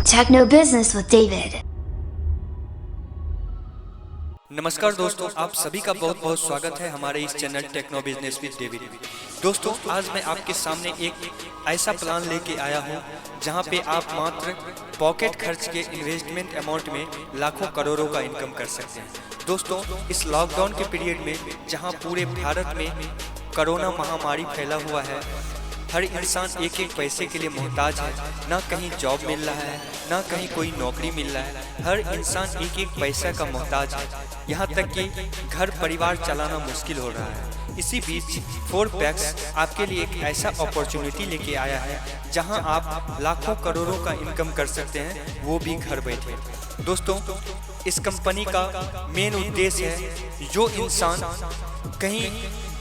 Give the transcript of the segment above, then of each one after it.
Techno Business with David. नमस्कार दोस्तों, आप सभी का बहुत बहुत स्वागत है हमारे इस channel techno business with David में। दोस्तों, आज मैं आपके सामने एक ऐसा प्लान लेके आया हूं जहां पे आप मात्र पॉकेट खर्च के इन्वेस्टमेंट अमाउंट में लाखों करोड़ों का इनकम कर सकते हैं। दोस्तों, इस लॉकडाउन के पीरियड में जहां पूरे भारत में कोरोना महामारी फैला हुआ है, हर इंसान एक एक पैसे के लिए मोहताज है। ना कहीं जॉब मिल रहा है, ना कहीं कोई नौकरी मिल रहा है। हर इंसान एक एक पैसा का मोहताज है। यहाँ तक कि घर परिवार चलाना मुश्किल हो रहा है। इसी बीच 4पैक्स आपके लिए एक ऐसा अपॉर्चुनिटी लेके आया है जहां आप लाखों करोड़ों का इनकम कर सकते हैं, वो भी घर बैठे। दोस्तों, इस कंपनी का मेन उद्देश्य है जो इंसान कहीं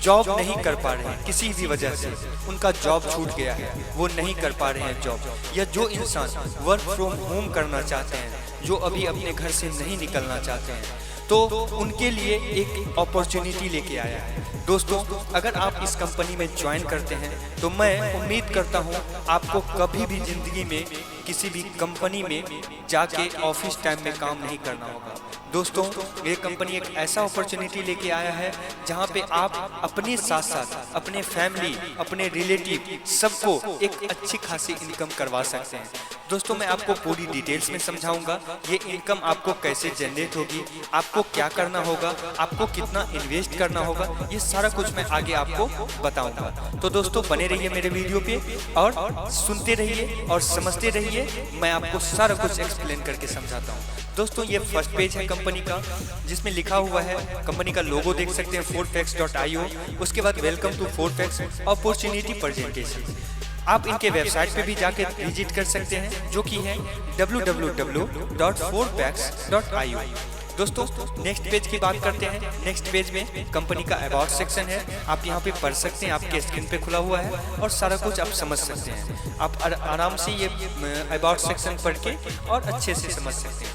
जॉब नहीं कर पा रहे हैं, किसी भी वजह से उनका जॉब छूट गया है, वो नहीं कर पा रहे हैं जॉब, या जो इंसान वर्क फ्रॉम होम करना चाहते हैं, जो अभी अपने घर से नहीं निकलना चाहते हैं, तो उनके लिए एक अपॉर्चुनिटी लेके आया है। दोस्तों, अगर आप इस कंपनी में ज्वाइन करते हैं तो मैं उम्मीद करता हूं आपको कभी भी जिंदगी में किसी भी कंपनी में जाके ऑफिस टाइम में काम नहीं करना होगा। दोस्तों, ये कंपनी एक ऐसा अपॉर्चुनिटी लेके आया है जहां पे आप अपने साथ साथ अपने फैमिली, अपने रिलेटिव सबको एक अच्छी खासी इनकम करवा सकते हैं। दोस्तों, मैं आपको पूरी डिटेल्स में समझाऊंगा ये इनकम आपको कैसे जनरेट होगी, आपको क्या करना होगा, आपको कितना इन्वेस्ट करना होगा, ये सारा कुछ मैं आगे आपको बताऊंगा। तो दोस्तों, बने रहिए मेरे वीडियो पे और सुनते रहिए और समझते रहिए। मैं आपको सारा कुछ एक्सप्लेन करके समझाता हूँ। दोस्तों, ये फर्स्ट पेज है कंपनी का, जिसमें लिखा हुआ है, कंपनी का लोगो देख सकते हैं 4पैक्स.io। उसके बाद वेलकम टू 4पैक्स अपॉर्चुनिटी प्रेजेंटेशन। आप इनके वेबसाइट पे भी जाके विजिट कर सकते हैं, जो कि है www.4पैक्स.io। दोस्तों, नेक्स्ट पेज की बात करते हैं। नेक्स्ट पेज में कंपनी का अबाउट सेक्शन है, आप यहाँ पे पढ़ सकते हैं, आपके स्क्रीन पे खुला हुआ है और सारा कुछ आप समझ सकते हैं। आप आराम से ये अबाउट सेक्शन पढ़ के और अच्छे से समझ सकते हैं।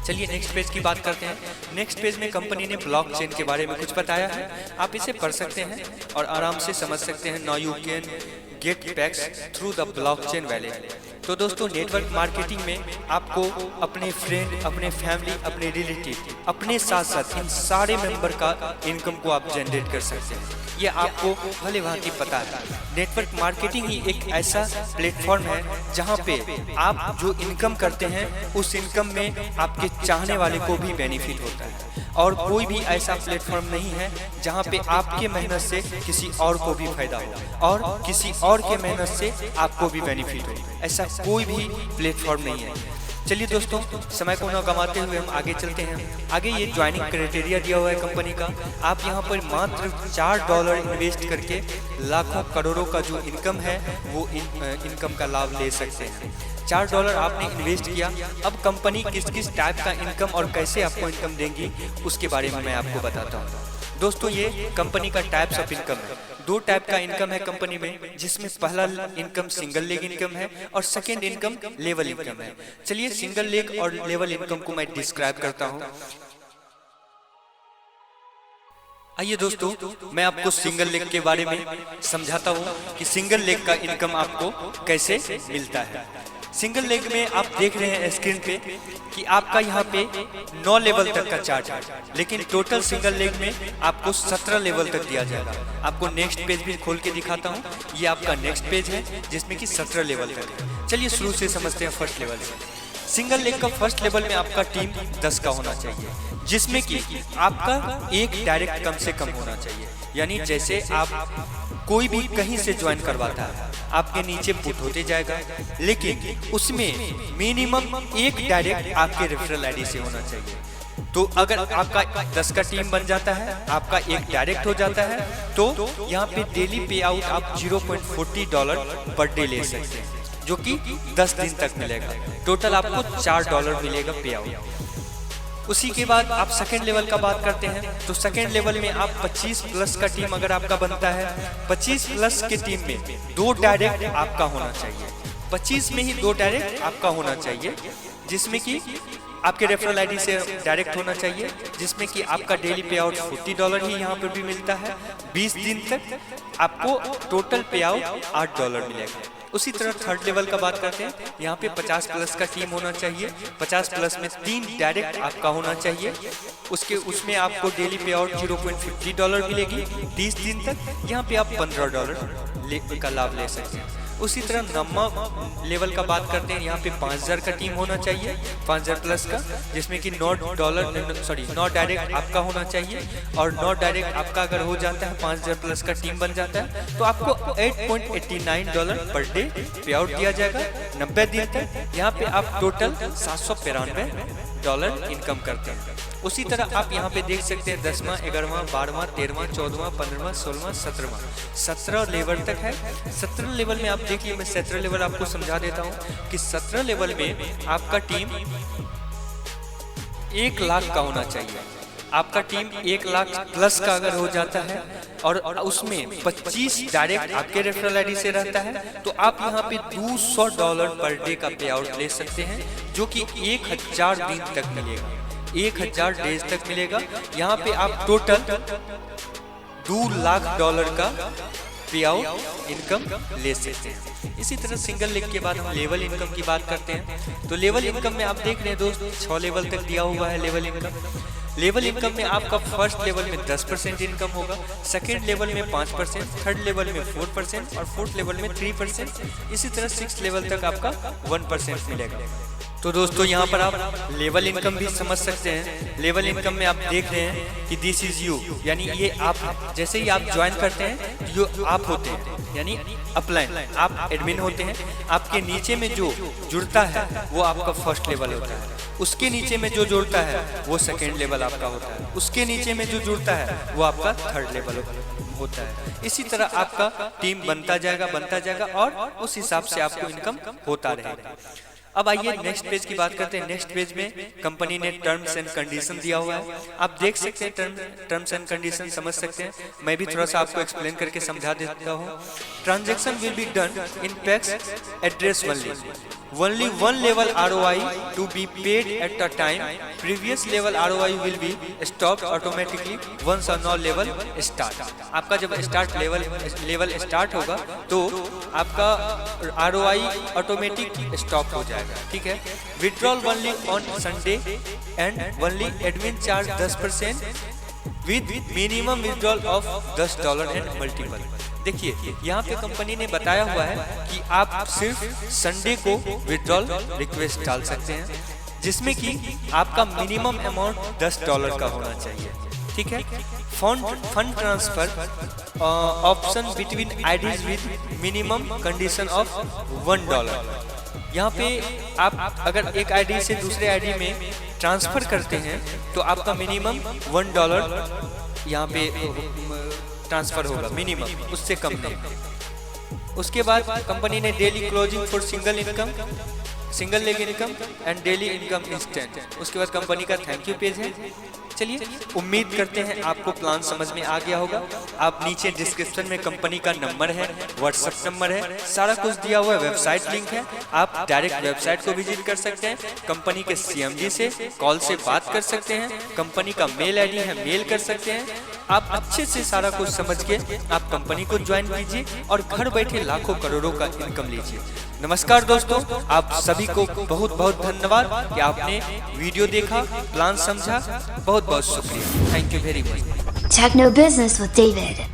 चलिए नेक्स्ट पेज की बात करते हैं। नेक्स्ट पेज में कंपनी ने ब्लॉकचेन के बारे में कुछ बताया है, आप इसे पढ़ सकते हैं और आराम से समझ सकते हैं। Now you can get PACS through the blockchain wallet. तो दोस्तों, नेटवर्क मार्केटिंग में आपको अपने फ्रेंड, अपने फैमिली, अपने रिलेटिव, अपने साथ साथ इन सारे मेंबर का इनकम को आप जनरेट कर सकते हैं। ये आपको भले भांति पता है। नेटवर्क मार्केटिंग ही एक ऐसा प्लेटफॉर्म है जहां पे आप जो इनकम करते हैं उस इनकम में आपके चाहने वाले को भी बेनिफिट होता है। और कोई भी ऐसा प्लेटफॉर्म नहीं है जहां पे आपके मेहनत से किसी और को भी फायदा हो और किसी और के मेहनत से आपको भी बेनिफिट हो। ऐसा कोई भी प्लेटफॉर्म नहीं है। चलिए दोस्तों, समय को न गंवाते हुए हम आगे चलते हैं। आगे ये ज्वाइनिंग क्राइटेरिया दिया हुआ है कंपनी का। आप यहाँ पर मात्र $4 इन्वेस्ट करके लाखों करोड़ों का जो इनकम है वो इनकम का लाभ ले सकते हैं। $4 आपने इन्वेस्ट किया। अब कंपनी किस किस टाइप का इनकम और कैसे आपको इनकम देंगी उसके बारे में मैं आपको बताता हूँ। दोस्तों, ये कंपनी का टाइप्स ऑफ इनकम है। 2 टाइप का इनकम है कंपनी में, जिसमें पहला इनकम सिंगल लेग इनकम है और सेकेंड इनकम लेवल इनकम है। चलिए सिंगल लेग और लेवल इनकम को मैं डिस्क्राइब करता हूँ। आइए दोस्तों, मैं आपको सिंगल लेग के बारे में समझाता हूँ कि सिंगल लेग का इनकम आपको कैसे मिलता है। सिंगल लेग में आप देख रहे हैं स्क्रीन पे कि आपका यहाँ पे 9 लेवल तक का चार्ट है, लेकिन टोटल सिंगल लेग में आपको 17 लेवल तक दिया जाएगा। आपको नेक्स्ट पेज भी खोल के दिखाता हूँ। ये आपका नेक्स्ट पेज है जिसमें कि 17 लेवल तक है। चलिए शुरू से समझते हैं फर्स्ट लेवल से। सिंगल लेग का फर्स्ट लेवल में आपका टीम 10 का होना चाहिए, जिसमें कि आपका एक डायरेक्ट कम से कम होना चाहिए। यानी जैसे आप कोई भी कहीं से ज्वाइन करवाता है, आपके नीचे पुट होते जाएगा, लेकिन उसमें मिनिमम एक डायरेक्ट आपके रेफरल आईडी से होना चाहिए। तो अगर आपका 10 का टीम बन जाता है, आपका एक डायरेक्ट हो जाता है, तो यहाँ पे डेली पे आउट आप $0.40 पर डे ले सकते हैं, जो कि 10 दिन तक मिलेगा। टोटल आपको $4 मिलेगा पे आउट। उसी के बाद आप सेकेंड लेवल का बात करते हैं, तो सेकेंड लेवल में आप 25 प्लस का टीम अगर आपका बनता है, 25 प्लस के टीम में 2 डायरेक्ट आपका होना चाहिए। 25 में ही 2 डायरेक्ट आपका होना चाहिए, जिसमें कि आपके रेफरल आईडी से डायरेक्ट होना चाहिए, जिसमें कि आपका डेली पे आउट $40 ही यहाँ पर भी मिलता है। 20 दिन तक आपको टोटल पे आउट $8 मिलेगा। उसी तरह थर्ड लेवल का बात करते हैं, यहाँ पे 50 प्लस का टीम होना चाहिए। 50 प्लस में 3 डायरेक्ट आपका होना चाहिए। उसमें आपको डेली पे आउट $0.50 मिलेगी 30 दिन तक। यहाँ पे आप $15 का लाभ ले सकते हैं। उसी तरह नम्मा लेवल का बात करते हैं, यहाँ पे 5000 का टीम होना चाहिए, 5000 प्लस का, जिसमें कि $9 डायरेक्ट आपका होना चाहिए। और 9 डायरेक्ट आपका अगर हो जाता है, 5000 प्लस का टीम बन जाता है, तो आपको $8.89 पर डे पे आउट दिया जाएगा 90 दिन तक। यहाँ पे आप टोटल $792 इनकम करते हैं। उसी तरह आप यहाँ पे देख सकते हैं 10वां, 11वां, 12वां, 13वां, 14वां, 15वां, 16वां, 17वां, 17 लेवल तक है। 17 लेवल में आप देखिए, मैं 17 लेवल आपको समझा देता हूँ कि 17 लेवल में आपका टीम 1 लाख का होना चाहिए। आपका टीम 1 लाख प्लस का अगर हो जाता है और उसमें 25 डायरेक्ट आपके रेफरल आईडी से रहता है, तो आप यहाँ पे $200 पर डे का पे आउट ले सकते हैं, जो कि 1000 दिन तक मिलेगा, 1000 डेज तक मिलेगा। यहाँ पे आप टोटल $2 लाख का पे आउट इनकम ले सकते हैं। इसी तरह सिंगल लेग के बाद हम लेवल इनकम की बात करते हैं। तो लेवल इनकम में आप देख रहे हैं दोस्त, 6 लेवल तक दिया हुआ है लेवल इनकम। लेवल इनकम में आपका फर्स्ट लेवल में 10% इनकम होगा, सेकेंड लेवल में 5%, थर्ड लेवल में 4% और फोर्थ लेवल में 3%। इसी तरह 6th लेवल तक आपका 1% मिलेगा। तो दोस्तों यहाँ पर आप लेवल इनकम भी समझ सकते हैं। लेवल इनकम में आप देख रहे हैं कि दिस इज यू, यानी ये आप हैं। जैसे ही आप ज्वाइन करते हैं, जो आप होते हैं, यानी अपलाइन, आप एडमिन होते हैं। आपके नीचे में जो जुड़ता है वो आपका फर्स्ट लेवल होता है, उसके नीचे में जो जुड़ता है वो सेकेंड लेवल आपका होता है, उसके नीचे में जो जुड़ता है वो आपका थर्ड लेवल होता है। इसी तरह आपका टीम बनता जाएगा और उस हिसाब से आपको इनकम होता रहेगा। अब आइए नेक्स्ट पेज की बात करते हैं। नेक्स्ट पेज में कंपनी ने टर्म्स एंड कंडीशन दिया हुआ है, आप देख सकते हैं, टर्म्स एंड कंडीशन समझ सकते हैं। मैं भी थोड़ा सा आपको एक्सप्लेन करके समझा देता हूँ। Transaction will be done in PACS address only one level ROI to be paid at a time. Previous level ROI will be stopped automatically once a new level start. आपका जब स्टार्ट लेवल स्टार्ट होगा तो आपका ROI automatic stop हो जाएगा, ठीक है। Withdrawal only on Sunday and only admin charge 10% with minimum withdrawal of $10 and multiple. देखिए यहाँ पे कंपनी ने बताया हुआ है कि आप सिर्फ संडे को विड्रॉल रिक्वेस्ट डाल सकते हैं, जिसमें कि आपका मिनिमम अमाउंट $10 का होना चाहिए, ठीक है। Fund transfer option between IDs with minimum condition of $1। यहाँ पे आप अगर एक आईडी से दूसरे आईडी में ट्रांसफर करते हैं तो आपका मिनिमम $1 यहाँ पे ट्रांसफर होगा, मिनिमम, उससे कम नहीं। उसके बाद कंपनी ने daily closing for single leg income and daily income instant. उसके बाद कंपनी का थैंक यू पेज है। चलिए, उम्मीद करते हैं आपको प्लान समझ में आ गया होगा। आप नीचे डिस्क्रिप्शन में कंपनी का नंबर है, व्हाट्सएप नंबर है, सारा कुछ दिया हुआ है, वेबसाइट लिंक है, आप डायरेक्ट वेबसाइट को विजिट कर सकते हैं। कंपनी के CMD से कॉल से बात कर सकते हैं, कंपनी का मेल आईडी है, मेल कर सकते हैं। आप अच्छे से सारा कुछ समझ के आप कंपनी को ज्वाइन कीजिए और घर बैठे लाखों करोड़ों का इनकम लीजिए। नमस्कार दोस्तों, आप सभी को बहुत बहुत धन्यवाद कि आपने वीडियो देखा, प्लान समझा। बहुत बहुत शुक्रिया। Thank you very much. Techno Business with David.